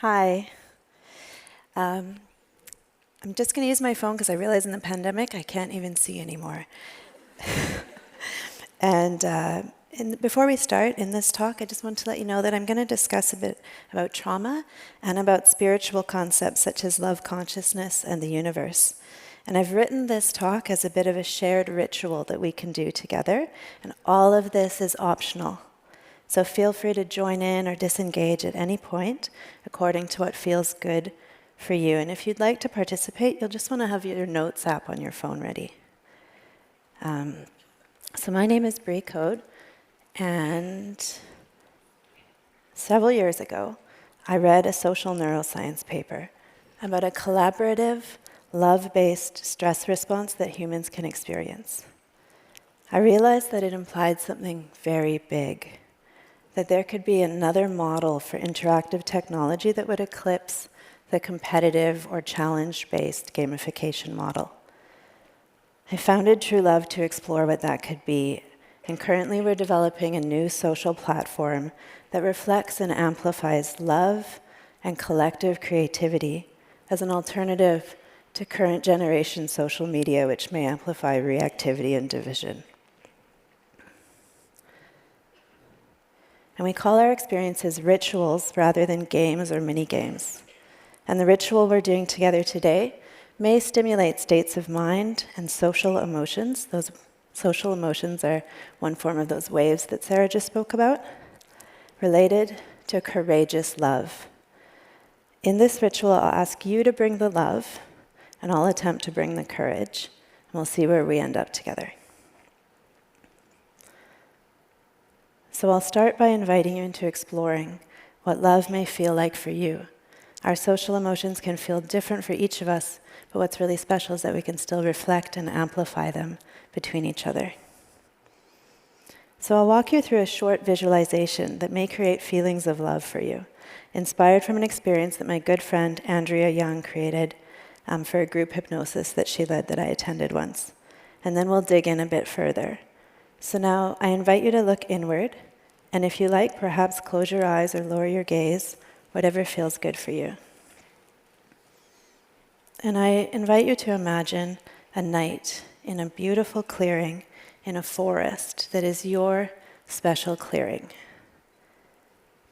Hi. Um, I'm just going to use my phone because I realize in the pandemic I can't even see anymore. And before we start in this talk, I just want to let you know that I'm going to discuss a bit about trauma and about spiritual concepts such as love consciousness and the universe. And I've written this talk as a bit of a shared ritual that we can do together, and all of this is optional. So feel free to join in or disengage at any point according to what feels good for you. And if you'd like to participate, you'll just want to have your notes app on your phone ready. So my name is Brie Code, and several years ago, I read a social neuroscience paper about a collaborative, love-based stress response that humans can experience. I realized that it implied something very big, that there could be another model for interactive technology that would eclipse the competitive or challenge-based gamification model. I founded True Love to explore what that could be, and currently we're developing a new social platform that reflects and amplifies love and collective creativity as an alternative to current generation social media, which may amplify reactivity and division. And we call our experiences rituals rather than games or mini-games. And the ritual we're doing together today may stimulate states of mind and social emotions. Those social emotions are one form of those waves that Sarah just spoke about, related to courageous love. In this ritual, I'll ask you to bring the love, and I'll attempt to bring the courage, and we'll see where we end up together. So I'll start by inviting you into exploring what love may feel like for you. Our social emotions can feel different for each of us, but what's really special is that we can still reflect and amplify them between each other. So I'll walk you through a short visualization that may create feelings of love for you, inspired from an experience that my good friend Andrea Young created for a group hypnosis that she led that I attended once. And then we'll dig in a bit further. So now I invite you to look inward, and if you like, perhaps close your eyes or lower your gaze, whatever feels good for you. And I invite you to imagine a night in a beautiful clearing in a forest that is your special clearing.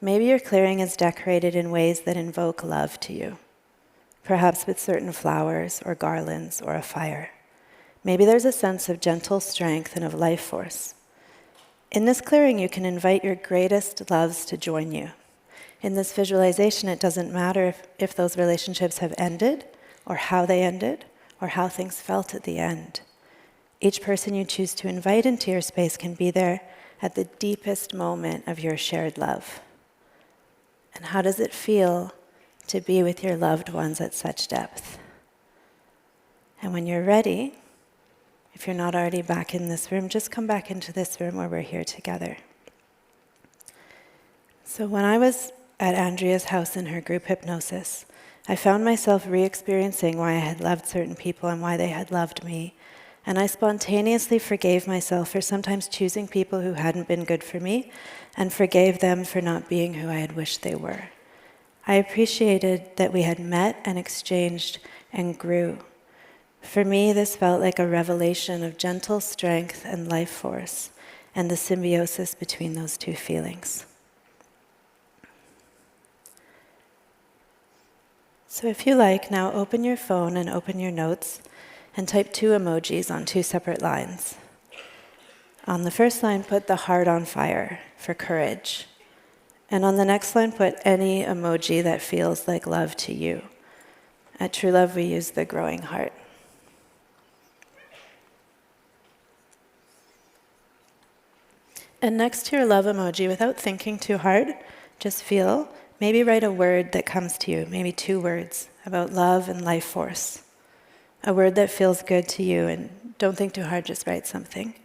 Maybe your clearing is decorated in ways that invoke love to you, perhaps with certain flowers or garlands or a fire. Maybe there's a sense of gentle strength and of life force. In this clearing, you can invite your greatest loves to join you. In this visualization, it doesn't matter if those relationships have ended, or how they ended, or how things felt at the end. Each person you choose to invite into your space can be there at the deepest moment of your shared love. And how does it feel to be with your loved ones at such depth? And when you're ready, if you're not already back in this room, just come back into this room where we're here together. So when I was at Andrea's house in her group hypnosis, I found myself re-experiencing why I had loved certain people and why they had loved me. And I spontaneously forgave myself for sometimes choosing people who hadn't been good for me, and forgave them for not being who I had wished they were. I appreciated that we had met and exchanged and grew. For me, this felt like a revelation of gentle strength and life force, and the symbiosis between those two feelings. So if you like, now open your phone and open your notes and type 2 emojis on 2 separate lines. On the first line, put the heart on fire for courage. And on the next line, put any emoji that feels like love to you. At True Love, we use the growing heart. And next to your love emoji, without thinking too hard, just feel, maybe write a word that comes to you, maybe 2 words about love and life force. A word that feels good to you, and don't think too hard, just write something.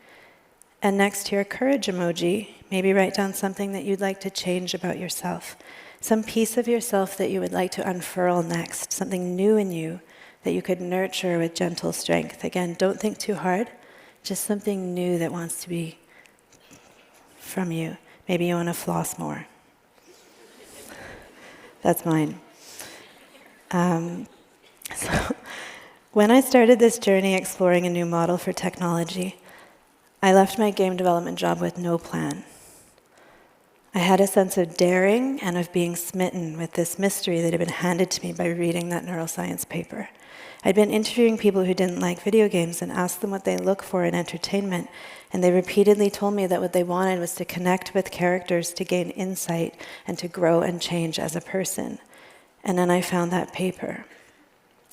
And next to your courage emoji, maybe write down something that you'd like to change about yourself. Some piece of yourself that you would like to unfurl next, something new in you that you could nurture with gentle strength. Again, don't think too hard, just something new that wants to be from you. Maybe you want to floss more. That's mine. So when I started this journey exploring a new model for technology, I left my game development job with no plan. I had a sense of daring and of being smitten with this mystery that had been handed to me by reading that neuroscience paper. I'd been interviewing people who didn't like video games and asked them what they look for in entertainment, and they repeatedly told me that what they wanted was to connect with characters to gain insight and to grow and change as a person. And then I found that paper.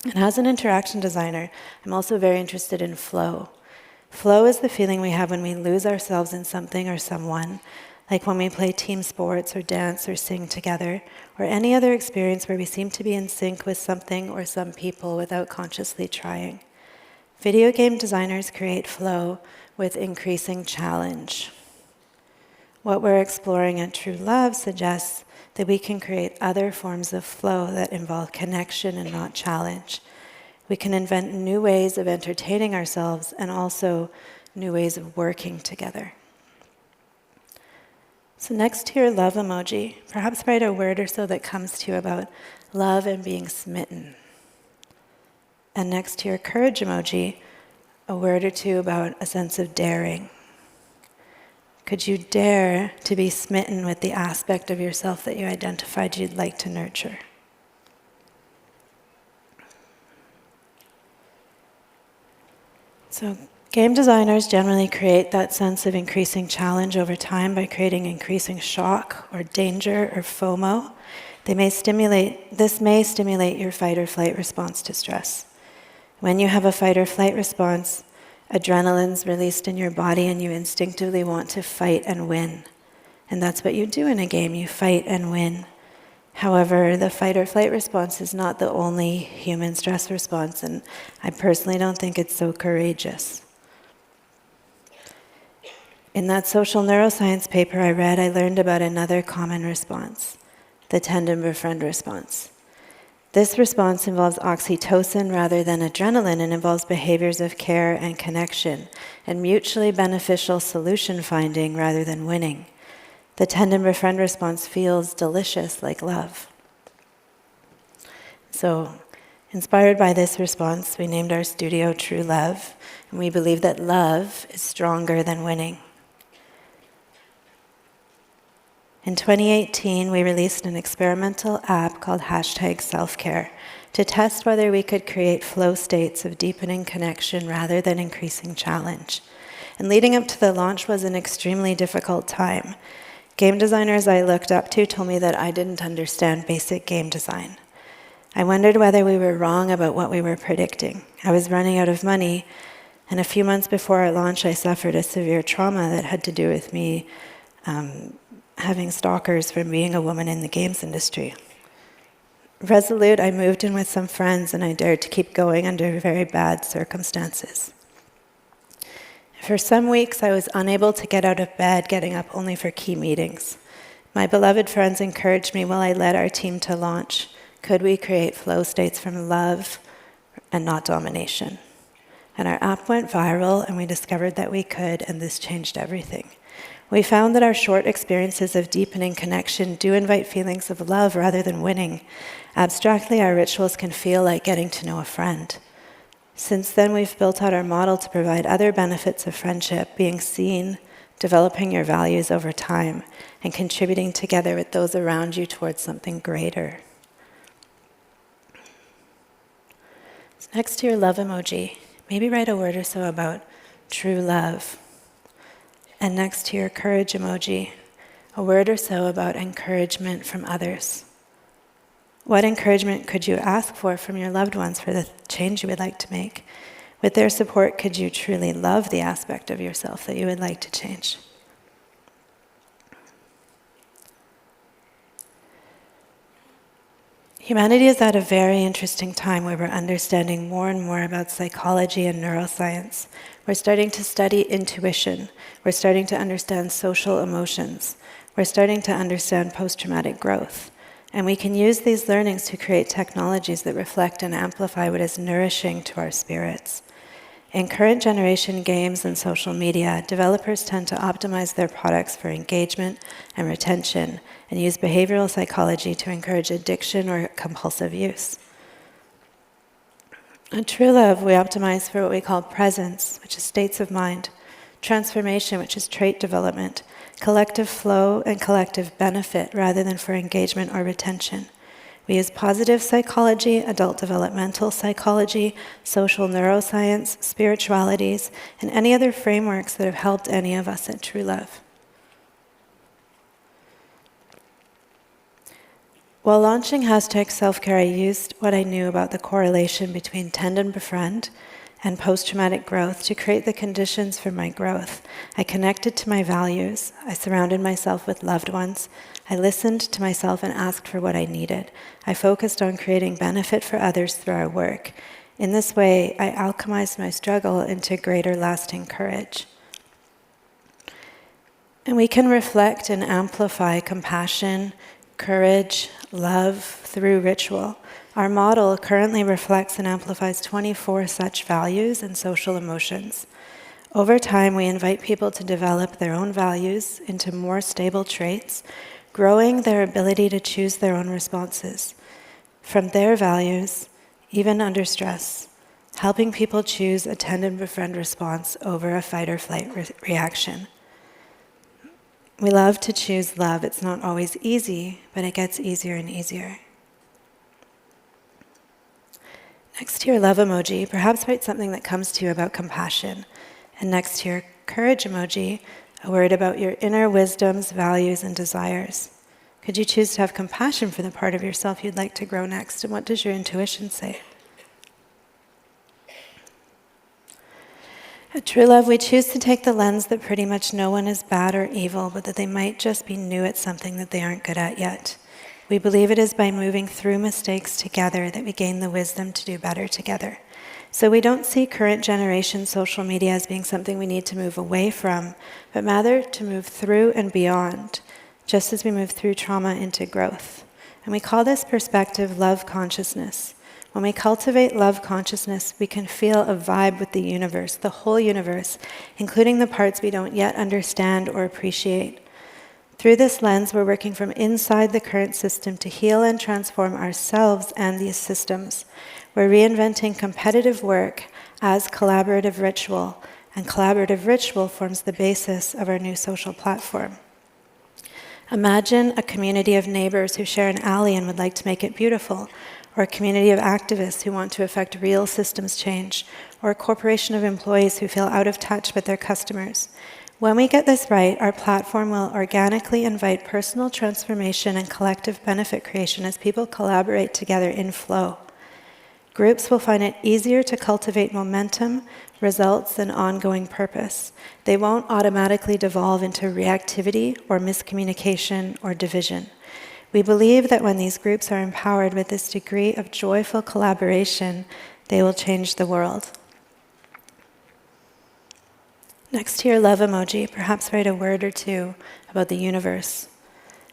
And as an interaction designer, I'm also very interested in flow. Flow is the feeling we have when we lose ourselves in something or someone, like when we play team sports or dance or sing together, or any other experience where we seem to be in sync with something or some people without consciously trying. Video game designers create flow with increasing challenge. What we're exploring at True Love suggests that we can create other forms of flow that involve connection and not challenge. We can invent new ways of entertaining ourselves and also new ways of working together. So next to your love emoji, perhaps write a word or so that comes to you about love and being smitten. And next to your courage emoji, a word or two about a sense of daring. Could you dare to be smitten with the aspect of yourself that you identified you'd like to nurture? So game designers generally create that sense of increasing challenge over time by creating increasing shock or danger or FOMO. This may stimulate your fight or flight response to stress. When you have a fight or flight response, adrenaline's released in your body and you instinctively want to fight and win. And that's what you do in a game, you fight and win. However, the fight or flight response is not the only human stress response, and I personally don't think it's so courageous. In that social neuroscience paper I read, I learned about another common response, the tend and befriend response. This response involves oxytocin rather than adrenaline and involves behaviors of care and connection and mutually beneficial solution finding rather than winning. The tend and befriend response feels delicious like love. So, inspired by this response, we named our studio True Love, and we believe that love is stronger than winning. In 2018, we released an experimental app called #selfcare to test whether we could create flow states of deepening connection rather than increasing challenge. And leading up to the launch was an extremely difficult time. Game designers I looked up to told me that I didn't understand basic game design. I wondered whether we were wrong about what we were predicting. I was running out of money, and a few months before our launch, I suffered a severe trauma that had to do with me having stalkers from being a woman in the games industry. Resolute, I moved in with some friends and I dared to keep going under very bad circumstances. For some weeks, I was unable to get out of bed, getting up only for key meetings. My beloved friends encouraged me while I led our team to launch. Could we create flow states from love and not domination? And our app went viral and we discovered that we could, and this changed everything. We found that our short experiences of deepening connection do invite feelings of love rather than winning. Abstractly, our rituals can feel like getting to know a friend. Since then, we've built out our model to provide other benefits of friendship, being seen, developing your values over time, and contributing together with those around you towards something greater. So next to your love emoji, maybe write a word or so about true love. And next to your courage emoji, a word or so about encouragement from others. What encouragement could you ask for from your loved ones for the change you would like to make? With their support, could you truly love the aspect of yourself that you would like to change? Humanity is at a very interesting time where we're understanding more and more about psychology and neuroscience. We're starting to study intuition. We're starting to understand social emotions. We're starting to understand post-traumatic growth. And we can use these learnings to create technologies that reflect and amplify what is nourishing to our spirits. In current generation games and social media, developers tend to optimize their products for engagement and retention and use behavioral psychology to encourage addiction or compulsive use. In true love, we optimize for what we call presence, which is states of mind, transformation, which is trait development, collective flow, and collective benefit rather than for engagement or retention. We use positive psychology, adult developmental psychology, social neuroscience, spiritualities, and any other frameworks that have helped any of us at True Love. While launching #selfcare, I used what I knew about the correlation between tend and befriend and post-traumatic growth to create the conditions for my growth. I connected to my values. I surrounded myself with loved ones. I listened to myself and asked for what I needed. I focused on creating benefit for others through our work. In this way, I alchemized my struggle into greater lasting courage. And we can reflect and amplify compassion, courage, love through ritual. Our model currently reflects and amplifies 24 such values and social emotions. Over time, we invite people to develop their own values into more stable traits, growing their ability to choose their own responses from their values, even under stress, helping people choose a tend and befriend response over a fight or flight reaction. We love to choose love. It's not always easy, but it gets easier and easier. Next to your love emoji, perhaps write something that comes to you about compassion. And next to your courage emoji, a word about your inner wisdoms, values, and desires. Could you choose to have compassion for the part of yourself you'd like to grow next? And what does your intuition say? At True Love, we choose to take the lens that pretty much no one is bad or evil, but that they might just be new at something that they aren't good at yet. We believe it is by moving through mistakes together that we gain the wisdom to do better together. So we don't see current generation social media as being something we need to move away from, but rather to move through and beyond, just as we move through trauma into growth. And we call this perspective love consciousness. When we cultivate love consciousness, we can feel a vibe with the universe, the whole universe, including the parts we don't yet understand or appreciate. Through this lens, we're working from inside the current system to heal and transform ourselves and these systems. We're reinventing competitive work as collaborative ritual, and collaborative ritual forms the basis of our new social platform. Imagine a community of neighbors who share an alley and would like to make it beautiful, or a community of activists who want to effect real systems change, or a corporation of employees who feel out of touch with their customers. When we get this right, our platform will organically invite personal transformation and collective benefit creation as people collaborate together in flow. Groups will find it easier to cultivate momentum, results, and ongoing purpose. They won't automatically devolve into reactivity or miscommunication or division. We believe that when these groups are empowered with this degree of joyful collaboration, they will change the world. Next to your love emoji, perhaps write a word or two about the universe.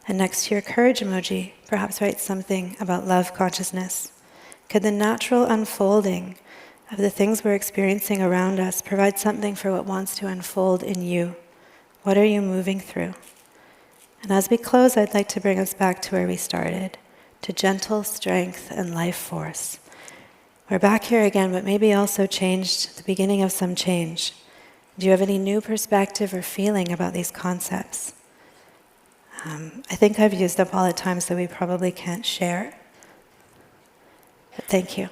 And next to your courage emoji, perhaps write something about love consciousness. Could the natural unfolding of the things we're experiencing around us provide something for what wants to unfold in you? What are you moving through? And as we close, I'd like to bring us back to where we started, to gentle strength and life force. We're back here again, but maybe also changed, the beginning of some change. Do you have any new perspective or feeling about these concepts? I think I've used up all the time, so we probably can't share. But thank you.